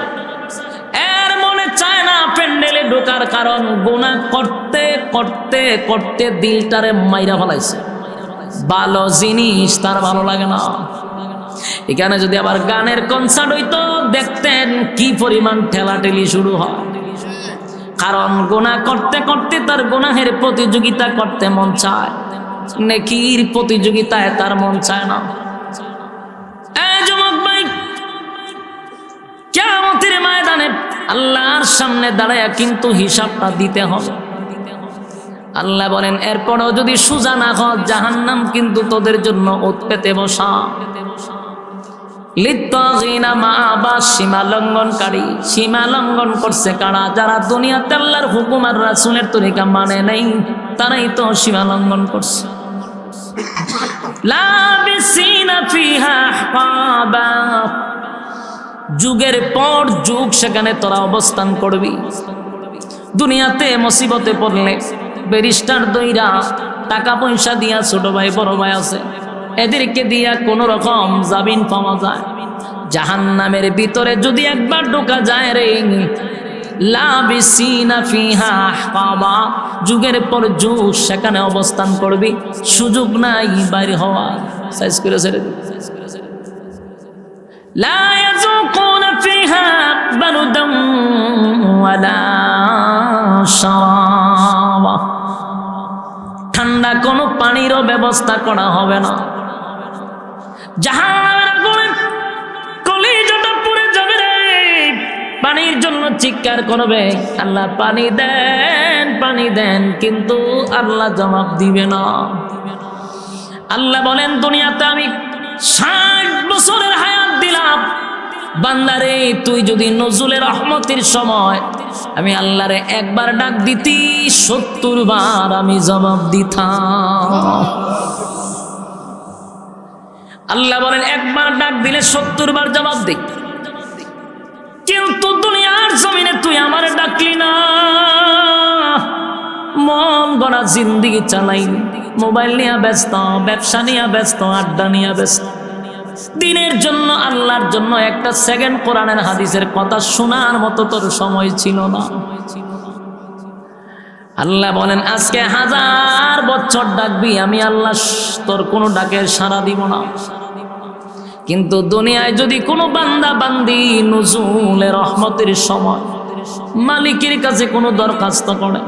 এর মনে চায় না প্যান্ডেলে ঢোকার, কারণ গুনাহ করতে করতে করতে দিলটারে মাইরা ফেলাইছে। ভালো জিনিস তার ভালো লাগে না। এখানে যদি আবার গানের কনসার্ট হইতো, দেখতেন কি পরিমাণ ঠেলাঠেলি শুরু হয়। কারণ গুনাহ করতে করতে তার গুনাহের প্রতিযোগিতা করতে মন চায়, নেকির প্রতিযোগিতায় তার মন চায় না। যুবক ভাই, কিয়ামতের ময়দানে আল্লাহর সামনে দাঁড়ায়া কিন্তু হিসাবটা দিতে হবে। আল্লাহ বলেন, এরপরও যদি সোজা না হয়, জাহান্নাম কিন্তু তোদের জন্য ওত পেতে বসা। লিত্তাগিনা মাআবা, সীমা লঙ্ঘনকারী। সীমা লঙ্ঘন করছে কারা? যারা দুনিয়াতে আল্লাহর হুকুম আর রাসূলের তরিকা মানে নাই, তারাই তো সীমা লঙ্ঘন করছে। লাবিসিনা ফিহা আহকাবা, যুগের পর যুগ সেখানে তোরা অবস্থান করবি। দুনিয়াতে মুসিবতে পড়লে ব্যারিস্টার দইরা টাকা পয়সা দিয়া ছোট ভাই বড় ভাই আছে, এদেরকে দিয়া কোন রকম জামিন পাওয়া যায়। জাহান্নামের ভিতরে যদি একবার ঢোকা যায় রে, লাবিসিনা ফিহা আহকাবা, যুগের পর যুগ সেখানে অবস্থান করবি, সুযোগ নাই বাইর হওয়ার। সাইজ করে ছেড়ে দিবি। লা ইয়াযুকুনা ফিহা বারদান ওয়ালা শারাবা, ঠান্ডা কোনো পানিরও ব্যবস্থা করা হবে না। জাহান্নামের আগুনে কলিজাটা পুড়ে যাবে রে, পানির জন্য চিৎকার করবে, আল্লাহ পানি দেন পানি দেন, কিন্তু আল্লাহ জবাব দিবে না। আল্লাহ বলেন, দুনিয়াতে আমি 60 বছরের হায়াত দিলাম, বান্দারে তুই যদি নজুলের রহমতের সময় আমি আল্লাহরে একবার ডাক দিতি, 70 বার আমি জবাব দিতাম। আল্লাহ বলেন একবার ডাক দিলে 70 বার জবাব দিই, কিন্তু দুনিয়ার জমিনে তুই আমার ডাকলি না। মন গড়া জিন্দিগি চালাই, মোবাইল নিয়ে ব্যস্ত, ব্যবসা নিয়ে ব্যস্ত, আড্ডা নিয়ে ব্যস্ত। দিনের জন্য আল্লাহর জন্য একটা সেকেন্ড কোরআনের হাদিসের কথা শোনার মতো তোর সময় ছিল না। আল্লাহ বলেন আজকে 1000 বছর ডাকবি, আমি আল্লাহ তোর কোনো ডাকের সাড়া দিব না। কিন্তু দুনিয়ায় যদি কোনো বান্দা বান্দি নুজুলে রহমতের সময় মালিকের কাছে কোনো দরখাস্ত করে,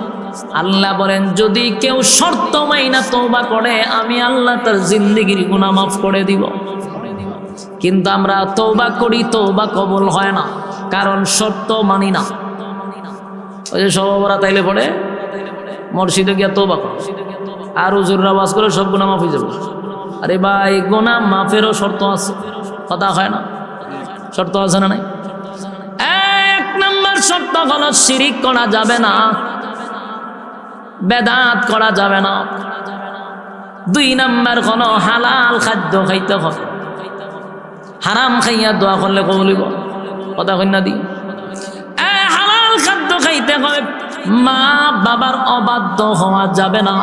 আল্লাহ বলেন যদি কেউ শর্ত মাইনা তওবা করে, আমি আল্লাহ তার জিন্দেগির গুনাহ মাফ করে দিব। কিন্তু আমরা তওবা করি, তওবা কবুল হয় না, কারণ শর্ত মানি না। ওই যে সবাবরা তাইলে পড়ে মসজিদে গিয়া তওবা করে, আর হুজুররা ওয়াজ করে সব গুনাহ মাফ হয়ে যাবে। আরে ভাই, গুনাহ মাফেরও শর্ত আছে, কথা হয় না? শর্ত আছে না নাই? 1 নম্বর শর্ত হলো শিরিক করা যাবে না, বেদাত করা যাবে না। 2 নম্বর হলো হালাল খাদ্য খাইতে হবে, হারাম খাইয়া দোয়া করলে কবুল হইব, কথা কই না দি? হালাল খাদ্য খাইতে হবে, মা বাবার অবাধ্য হওয়া যাবে না।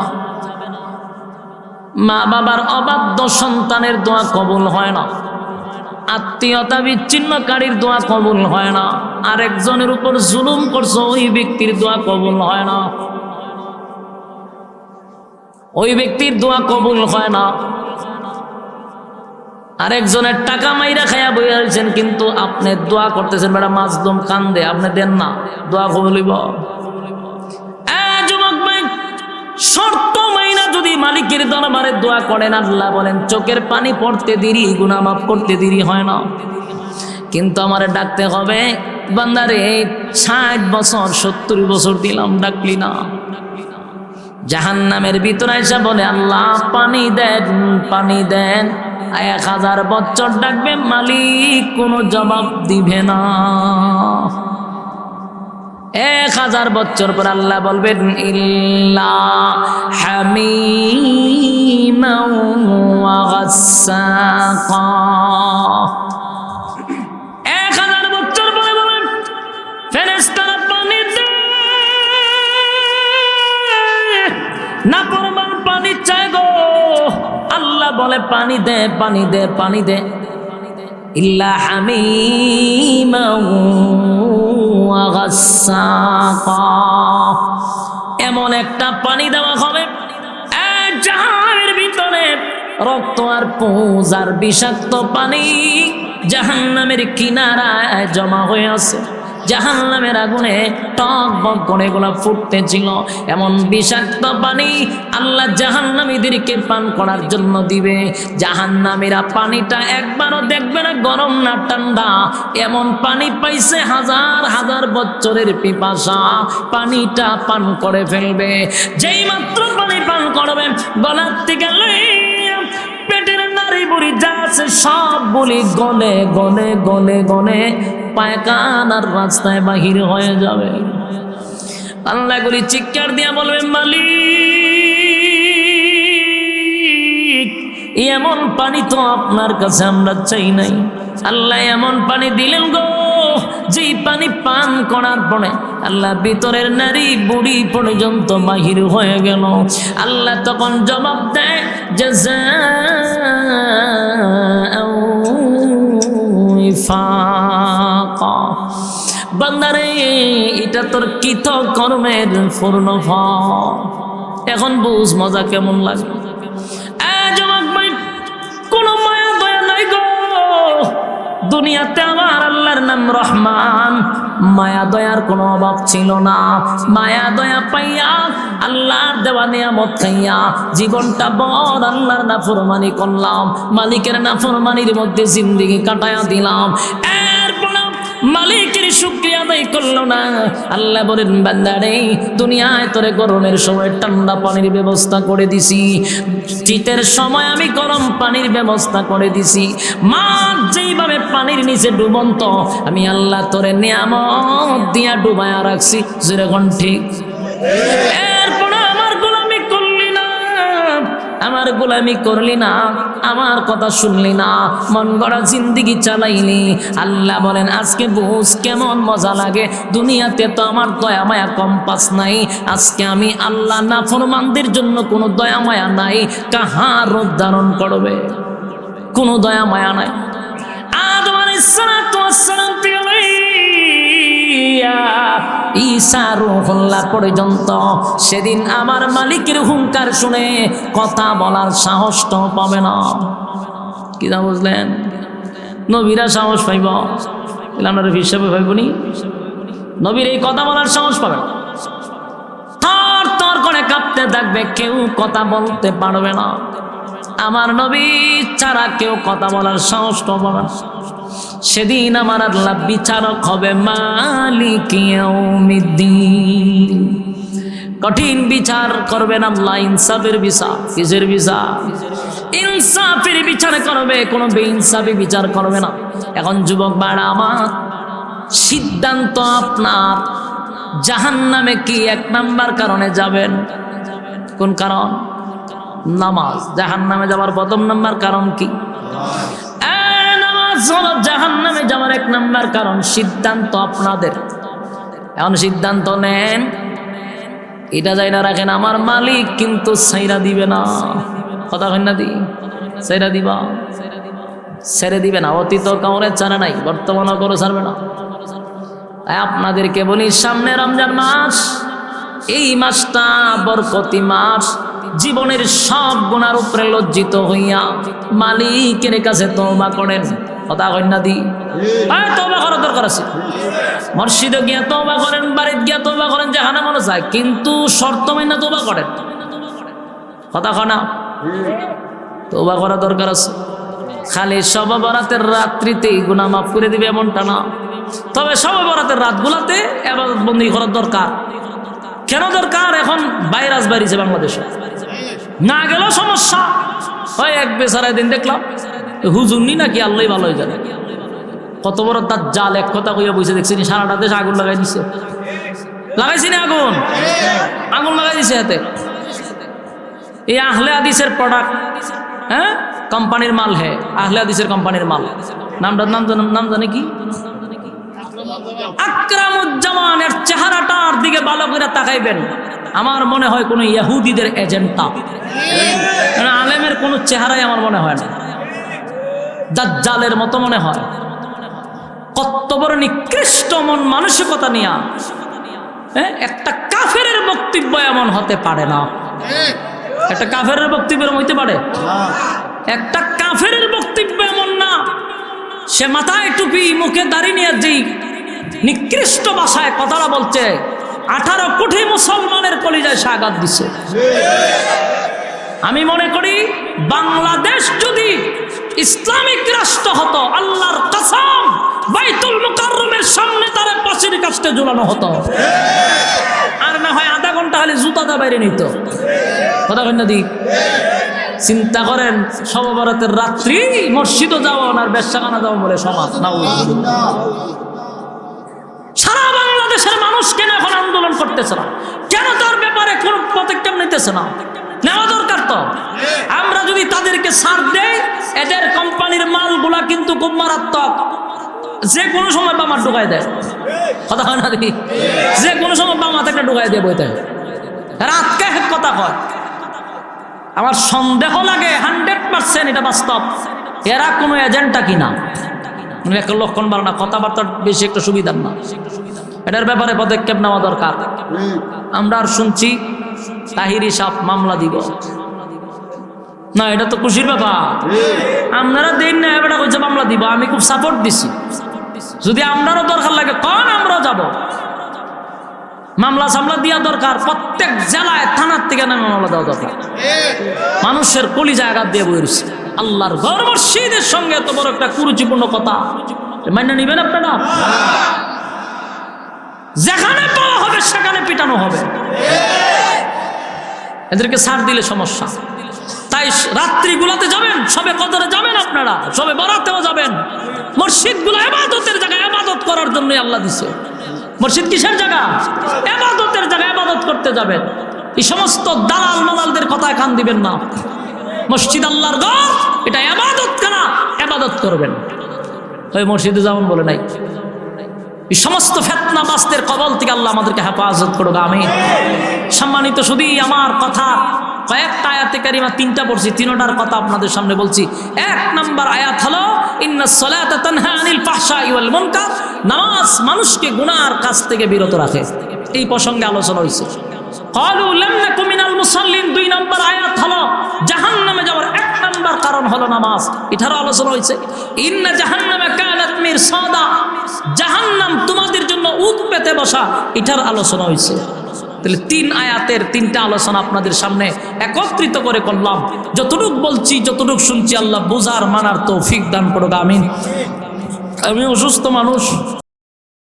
মা বাবার অবাধ্য সন্তানের দোয়া কবুল হয় না, আত্মীয়তা বিচ্ছিন্নকারীর দোয়া কবুল হয় না, আরেকজনের উপর জুলুম করছো ওই ব্যক্তির দোয়া কবুল হয় না, ওই ব্যক্তির দোয়া কবুল হয় না। আরেকজনের টাকা মাইরা খাইয়া বইয়া রয়েছেন, কিন্তু আপনি দোয়া করতেছেন বেটা মাজলুম কান্দে, আপনি দেন না, দোয়া কবুল হইব? যুবক ভাই, শর্ত মাইনা যদি মালিকের দরবারে দোয়া করেন, আল্লাহ বলেন চোখের পানি পড়তে দেরি, গুনাহ মাফ করতে দেরি হয় না। কিন্তু আমারে ডাকতে হবে, বান্দারে 60 বছর 70 বছর দিলাম, ডাকলি না। জাহান্নামের ভিতরে এসে বলে আল্লাহ পানি দেন পানি দেন, 1000 বছর ডাকবে, মালিক কোনো জবাব দিবে না। 1000 বছর পর আল্লাহ বলবেন ইল্লা হামিমান ওয়া গাসসাকা। 1000 বছর পরে বলেন ফেরেশতারা পানি দে, না পরমান পানি চাই গো। আল্লাহ বলে পানি দে পানি দে পানি দে, ইল্লা হামিমান ওয়া গাসসাকা, এমন একটা পানি দেওয়া হবে জাহান্নামের ভিতরে রক্ত আর পুঁজ আর বিষাক্ত পানি জাহান্নামের কিনারায় জমা হয়ে আছে। জাহান্নামের আগুনে টক বক করে এগুলো ফুটতেছিল, এমন বিষাক্ত পানি আল্লাহ জাহান্নামীদেরকে পান করার জন্য দিবে। জাহান্নামীরা পানিটা একবারও দেখবে না গরম না ঠান্ডা, এমন পানি পাইছে 1000 বছরের পিপাসা, পানিটা পান করে ফেলবে। যেই মাত্র পানি পান করবে, গলার থেকে পেটের নারী বুড়ি যা আছে সব বলি গলে গলে গলে গলে পায়খানার রাস্তায় বাহির হয়ে যাবে। আল্লাহ গুলি চিৎকার দিয়া বলবে মালিক, এমন পানি তো আপনার কাছে আমরা চাই নাই। আল্লাহ এমন পানি দিলেন গো, যেই পানি পান করার পরে আল্লাহ ভিতরের নারী বুড়ি পর্যন্ত বাহির হয়ে গেল। আল্লাহ তখন জবাব দেয় জাযাআও উইফাকা, বান্দারে এটা তোর কৃত কর্মের পূর্ণ ফল। এখন বুঝ মজা কেমন লাগে। যুবক ভাই, কোন মায়া দয়া নাই গো দুনিয়াতে। আমার আল্লাহর নাম রহমান, মায়া দয়ার কোনো অভাব ছিল না। মায়া দয়া পাইয়া আল্লাহর দেওয়া নিয়ামত খাইয়া জীবনটা বড় আল্লাহর নাফরমানি করলাম, মালিকের নাফরমানির মধ্যে জিন্দেগি কাটায়া দিলাম। এরপর মালিকের শুকরিয়া আদায় করলো না। আল্লাহ বলেন বান্দারে দুনিয়ায় তোরে গরমের সময় ঠান্ডা পানির ব্যবস্থা করে দিছি, শীতের সময় আমি গরম পানির ব্যবস্থা করে দিছি। মাছ যেইভাবে পানির নিচে ডুবন্ত আমি আল্লাহ তোরে নিয়ামত দিয়া ডুবায়া রাখছি। যেরকম ঠিক এরপরে আমার গোলামি করলি না, আমার কথা শুনলি না, মন গড়া জিন্দিগি চালাইলি। আল্লাহ বলেন আজকে বুঝ কেমন মজা লাগে। দুনিয়াতে তো আমার দয়া মায়া কম্পাস নাই, আজকে আমি আল্লাহ নাফরমানদের জন্য কোনো দয়া মায়া নাই। কাহার রূপ ধারণ করবে? কোনো দয়া মায়া নাই। আদম আলাইহিস সালাতু ওয়াস সালাম ঈসা রূহুল্লাহ পর্যন্ত সেদিন আমার মালিকের হুঙ্কার শুনে কথা বলার সাহসটা পাবে না। কি না বুঝলেন? নবীরা সাহস পাইব, আপনার হিসাবে পাইবনি। নবীর এই কথা বলার সাহস পাবে না, থর থর করে কাঁপতে থাকবে, কেউ কথা বলতে পারবে না। আমার নবী ছাড়া কেউ কথা বলার সাহসটা পাবে না। সেদিন আমার আল্লাহ বিচারক হবে, মালিক ইয়াউমিদ্দিন। কঠিন বিচার করবেন আল্লাহ, ইনসাফের বিচার। কিসের বিচার? ইনসাফের বিচার করবে, কোনো বেইনসাফি বিচার করবে না। এখন যুবক ভাইরা আমার, সিদ্ধান্ত আপনার। জাহান্নামে কি এক নাম্বার কারণে যাবেন? কোন কারণ? নামাজ। জাহান্নামে যাওয়ার প্রথম নাম্বার কারণ কি? জাহান্নামে যাওয়ার এক নাম্বার কারণ। সিদ্ধান্ত আপনাদের। এখন সিদ্ধান্ত নেন, এটা যাই না রাখেন, আমার মালিক কিন্তু ছাইরা দিবে না। কথা হয় না? ছাইরা দিবা, ছেড়ে দিবে না। অতীত কাউরে ছাড়ে নাই, বর্তমানও করে ছাড়বে না। তাই আপনাদেরকে বলি, সামনে রমজান মাস, এই মাসটা বরকতি মাস। জীবনের সব গুনার উপরে লজ্জিত হইয়া মালিকের কাছে তওবা করেন। কথা কই না দি? তওবা করার দরকার আছে। মসজিদে গিয়া তওবা করেন, বাড়িতে গিয়া তওবা করেন, যেখানে মনে চায়, কিন্তু শর্ত মাইনা তওবা করেন। কথা কয় না? তওবা করার দরকার আছে। খালি শবে বরাতের রাত্রিতেই গুনাহ মাফ করে দিবে এমনটা না। তবে শবে বরাতের রাতগুলাতে ইবাদত বন্দেগী করার দরকার। কেন দরকার? এখন ভাইরাস বাড়িছে বাংলাদেশে, না গেলেও সমস্যা। হয় এক বেচারায় দিন দেখলাম, হুজুরনি নাকি আল্লাহ ভালোই জানে, কত বড় তার জাল। এক কথা কইয়া বসে দেখছি, সারাটা দেশ আগুন লাগাই দিছে। লাগাইছি না আগুন? আগুন লাগাই দিছে হাতে। এই আহলে হাদিসের প্রোডাক্ট, হ্যাঁ, কোম্পানির মাল। হ্যাঁ, আহলে হাদিসের কোম্পানির মাল। নাম জানে কি? আকরামুজ্জামানের চেহারাটার দিকে ভালো করে তাকাইবেন, আমার মনে হয় কোন ইহুদিদের এজেন্টটা। আলেমের কোন চেহারাই আমার মনে হয় না, দাজ্জালের মতো মনে হয়। কত বড় নিকৃষ্ট মন মানসিকতা নিয়া একটা কাফেরের বক্তব্য এমন হতে পারে না। একটা কাফেরের বক্তব্য হইতে পারে? একটা কাফেরের বক্তব্য এমন না। সে মাথায় টুপি, মুখে দাড়ি নিয়ে যেই নিকৃষ্ট ভাষায় কথাটা বলছে, 18 কোটি মুসলমানের কলিজায় সে আঘাত দিচ্ছে। আমি মনে করি বাংলাদেশ যদি ইসলামিক রাষ্ট্র হতো, আল্লাহর কসম বাইতুল মুকাররমের সামনে তার পাশের কাছে ঝুলানো হতো, আর না হয় আধা ঘন্টা হলে জুতাটা বাইরে নিত। কথা কন্যা দি, চিন্তা করেন, শবে বরাতের রাত্রি মসজিদে যাওয়া আর বেশ্যাখানা যাওয়া বলে সমাজ না। সারা বাংলাদেশের মানুষ কেন এখন আন্দোলন করতেছে না? কেন তার ব্যাপারে কোন পদক্ষেপ নিতেছে না? নেওয়া দরকার তো। আমরা যদি তাদেরকে ছাড় দেই, এদের কোম্পানির মালগুলা কিন্তু খুব মারাত্মক। যে কোনো সময় বামার ঢুকাই দেয়, কথা হয় না দেখি, যে কোনো সময় বামাতে একটা ঢুকাই দিয়ে বইতে রাতকে কথা কয়। আমার সন্দেহ লাগে 100% এটা বাস্তব, এরা কোনো এজেন্টটা কিনা, একটা লক্ষণ ভালো না, কথাবার্তা বেশি একটা সুবিধার না, এটার ব্যাপারে পদক্ষেপ নেওয়া দরকার। আমরা আর শুনছি তাহিরি সাহেব মামলা দিব না, এটা তো খুশির ব্যাপার। আপনারা দিন না এবার কইছে মামলা দিব, আমি খুব সাপোর্ট দিছি, যদি আপনারও দরকার লাগে কোন আমরাও যাব, মামলা সামলা দেওয়া দরকার, প্রত্যেক জেলায় থানার থেকে নামে মামলা দেওয়া দরকার। মানুষের কলিজায় আঘাত দিয়ে বইছে, আল্লাহর ঘর মসজিদের সঙ্গে এত বড় একটা কুরুচিপূর্ণ কথা মাইনা নিবেন আপনারা? যেখানে পাওয়া হবে সেখানে পিটানো হবে, এদেরকে ছাড় দিলে সমস্যা। তাই রাত্রিগুলোতে যাবেন, সবে কদরে যাবেন, আপনারা সবে বরাতেও যাবেন। মসজিদগুলো ইবাদতের জায়গা, ইবাদত করার জন্যই আল্লাহ দিছে। মসজিদ কিসের জায়গা? ইবাদতের জায়গা, ইবাদত করতে যাবেন। এই সমস্ত দালাল মালালদের কথায় কান দিবেন না। মসজিদ আল্লাহর ঘর, এটা ইবাদত খানা, ইবাদত করবেন। ওই মসজিদে যেমন বলে নাই, এই সমস্ত ফিতনাবাজদের কবল থেকে আল্লাহ আমাদেরকে হেফাজত করুক, আমিন। সম্মানিত শুধু আমার কথা কয়েকটা আয়াতে কারিমা, 3টা পড়ছি, 3টার কথা আপনাদের সামনে বলছি। 1 নম্বর আয়াত হলো ইন্নাস সালাতা তানহা আনিল ফাহশাই ওয়াল মুনকার, নামাজ মানুষকে গুনার কাজ থেকে বিরত রাখে। এই প্রসঙ্গে আলোচনা হয়েছে। ক্বালু লাম নাকু মিনাল মুসাল্লিন, 2 নম্বর আয়াত হলো জাহান্নামে যাওয়ার 1 নম্বর কারণ হলো নামাজ, এটারও আলোচনা হয়েছে। ইন্না জাহান্নামা কানাত মিরসাদা, জাহান্নাম তোমাদের জন্য উট পেতে বসা, এটার আলোচনা হয়েছে। তাহলে 3 আয়াতের 3টা আলোচনা আপনাদের সামনে একত্রিত করে করলাম। যতটুক বলছি, যতটুক শুনছি, আল্লাহ বুঝার মানার তৌফিক দান করুক, আমিন। আমি অসুস্থ মানুষ।